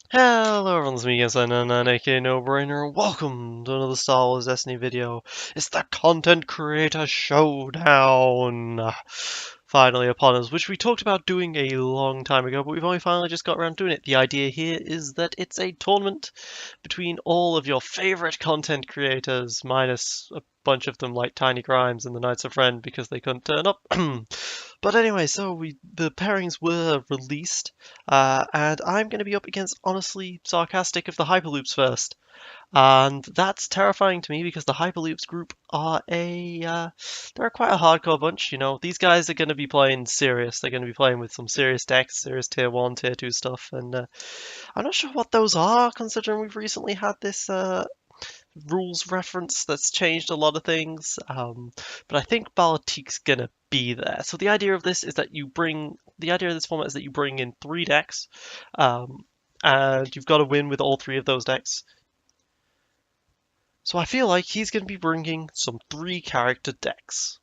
Hello everyone, it's me again, and aka No Brainer. Welcome to another Star Wars Destiny video. It's the Content Creator Showdown finally upon us, which we talked about doing a long time ago, but we've only finally just got around doing it. The idea here is that it's a tournament between all of your favorite content creators, minus a bunch of them like Tiny Grimes and the Knights of Ren because they couldn't turn up. But anyway, the pairings were released, and I'm going to be up against Honestly Sarcastic of the Hyperloops first. And that's terrifying to me because the Hyperloops group are they're quite a hardcore bunch, you know. These guys are going to be playing serious. They're going to be playing with some serious decks, serious tier 1, tier 2 stuff, and I'm not sure what those are considering we've recently had this rules reference that's changed a lot of things. But I think Balatik's gonna be there. So the idea of this format is that you bring in 3 decks, and you've got to win with all 3 of those decks. So I feel like he's gonna be bringing some 3 character decks.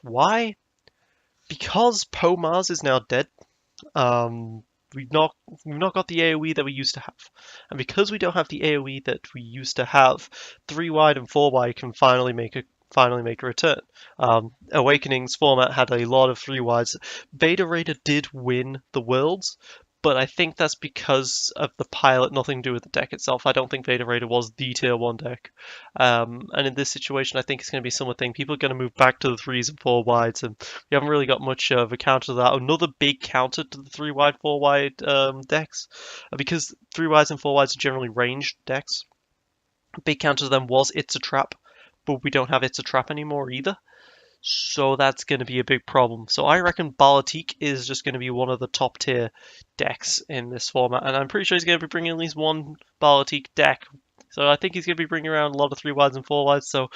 Why? Because Pomaz is now dead. Um, we've not got the AoE that we used to have, and because we don't have the AoE that we used to have, 3 wide and 4 wide can finally make a return. Awakening's format had a lot of 3 wides. Beta Raider did win the worlds, but I think that's because of the pilot, nothing to do with the deck itself. I don't think Beta Raider was the tier 1 deck. And in this situation, I think it's going to be a similar thing. People are going to move back to the 3s and 4 wides, and we haven't really got much of a counter to that. Another big counter to the 3 wide, 4 wide decks, because 3 wides and 4 wides are generally ranged decks. A big counter to them was It's a Trap, but we don't have It's a Trap anymore either. So that's going to be a big problem. So I reckon Balatik is just going to be one of the top tier decks in this format, and I'm pretty sure he's going to be bringing at least one Balatik deck. So I think he's going to be bringing around a lot of 3 wides and 4 wides. So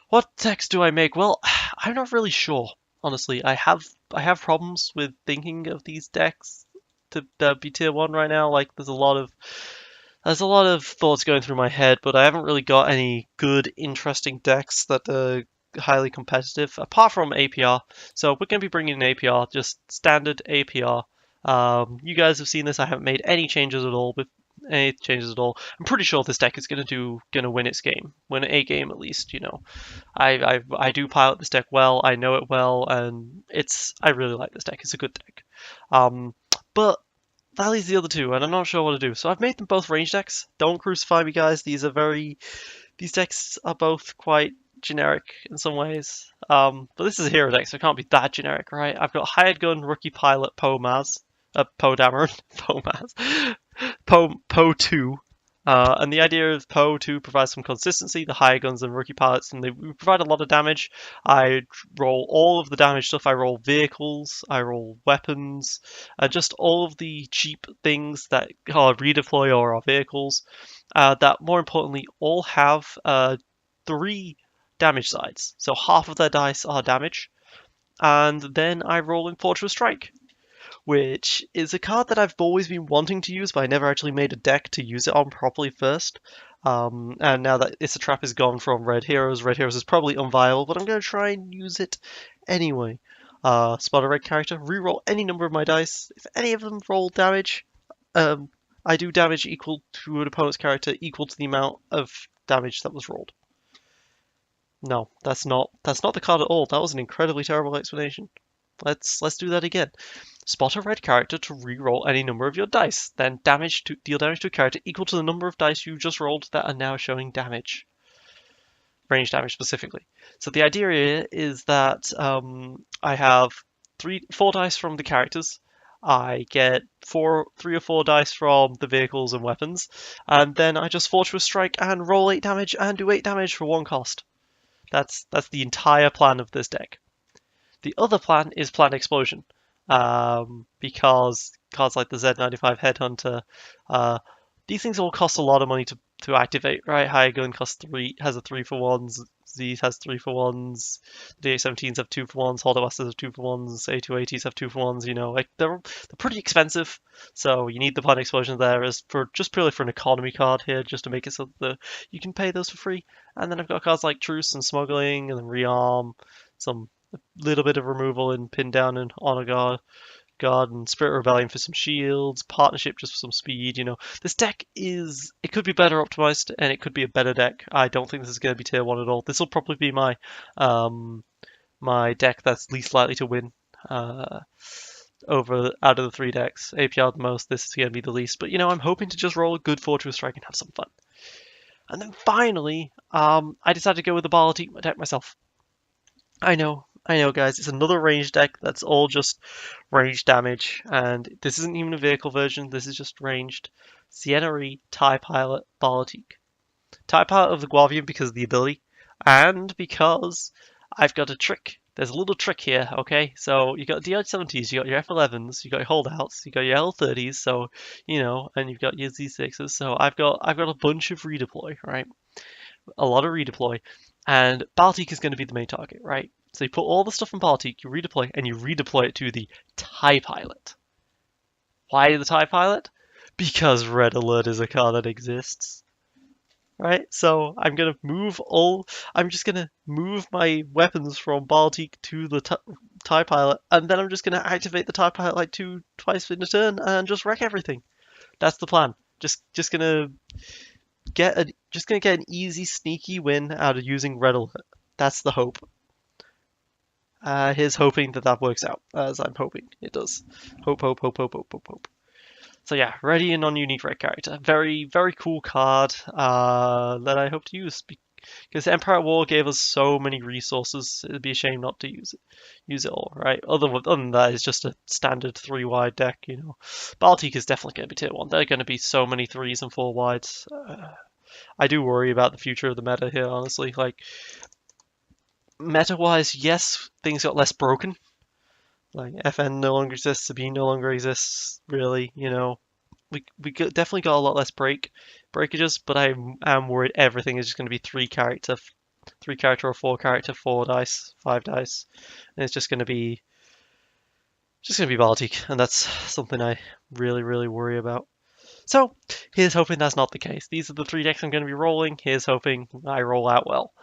what decks do I make? Well, I'm not really sure. Honestly, I have problems with thinking of these decks to be tier 1 right now. Like there's a lot of thoughts going through my head, but I haven't really got any good, interesting decks that are highly competitive, apart from APR. So we're going to be bringing in APR, just standard APR. You guys have seen this. I haven't made any changes at all. I'm pretty sure this deck is gonna win its game, win a game at least. You know, I do pilot this deck well. I know it well, and I really like this deck. It's a good deck. But that leaves the other 2, and I'm not sure what to do. So I've made them both range decks. Don't crucify me, guys. These decks are both quite generic in some ways. But this is a hero deck, so it can't be that generic, right? I've got Hired Gun, Rookie Pilot, Poe Dameron, Pomaz, Poe 2. And the idea of Poe 2 provides some consistency. The higher guns and rookie pilots, and they provide a lot of damage. I roll all of the damage stuff. I roll vehicles, I roll weapons, just all of the cheap things that are redeploy or are vehicles. That more importantly all have 3 damage sides. So half of their dice are damage. And then I roll in Fortress Strike, which is a card that I've always been wanting to use, but I never actually made a deck to use it on properly first. And now that It's a Trap is gone from Red Heroes is probably unviable, but I'm going to try and use it anyway. Spot a red character, reroll any number of my dice. If any of them roll damage, I do damage equal to an opponent's character equal to the amount of damage that was rolled. No, that's not the card at all. That was an incredibly terrible explanation. Let's do that again. Spot a red character to re-roll any number of your dice. Then deal damage to a character equal to the number of dice you just rolled that are now showing damage. Range damage specifically. So the idea here is that I have 4 dice from the characters. I get 3 or 4 dice from the vehicles and weapons, and then I just Fortress Strike and roll 8 damage and do 8 damage for 1 cost. That's the entire plan of this deck. The other plan is Planned Explosion, because cards like the Z95 Headhunter, these things all cost a lot of money to activate, right? Higher Gun has a 3-for-1s, Z has 3-for-1s, the DH17s have 2-for-1s, Holdowasters have 2-for-1s, A280s have 2-for-1s, you know, like they're pretty expensive, so you need the Planned Explosion there as for just purely for an economy card here, just to make it so that you can pay those for free. And then I've got cards like Truce and Smuggling, and then Rearm, some little bit of removal in Pin Down and Honor Guard, God and Spirit Rebellion for some shields, Partnership just for some speed, you know. This deck it could be better optimized and it could be a better deck. I don't think this is going to be tier 1 at all. This will probably be my deck that's least likely to win out of the 3 decks. APR the most, this is going to be the least. But, you know, I'm hoping to just roll a good Fortress Strike and have some fun. And then finally, I decided to go with the Baalatik deck myself. I know, guys. It's another range deck that's all just range damage, and this isn't even a vehicle version. This is just ranged. Sienna TIE Pilot, Baalatik. TIE Pilot of the Guavian because of the ability, and because I've got a trick. There's a little trick here, okay? So you got DH70s, you got your F11s, you got your holdouts, you got your L30s, so you know, and you've got your Z6s. So I've got a bunch of redeploy, right? A lot of redeploy, and Baalatik is going to be the main target, right? So you put all the stuff in Baalatik, you redeploy, and you redeploy it to the TIE Pilot. Why the TIE Pilot? Because Red Alert is a card that exists. Right? So I'm just gonna move my weapons from Baalatik to the TIE Pilot, and then I'm just gonna activate the TIE Pilot like twice in a turn and just wreck everything. That's the plan. Just gonna get an easy, sneaky win out of using Red Alert. That's the hope. Here's hoping that works out, as I'm hoping it does. Hope, hope, hope, hope, hope, hope, hope. So yeah, ready a non-unique red character. Very, very cool card that I hope to use because Empire at War gave us so many resources. It'd be a shame not to use it all, right? Other than that, it's just a standard 3-wide deck, you know. Baalatik is definitely going to be tier 1. There are going to be so many 3s and 4-wides. I do worry about the future of the meta here, honestly. Like, meta-wise, yes, things got less broken. Like, FN no longer exists, Sabine no longer exists, really, you know. We definitely got a lot less breakages, but I am worried everything is just going to be 3 character or 4 character, 4 dice, 5 dice. And it's just going to be Baalatik, and that's something I really, really worry about. So, here's hoping that's not the case. These are the 3 decks I'm going to be rolling. Here's hoping I roll out well.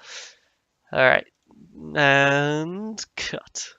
Alright, and cut.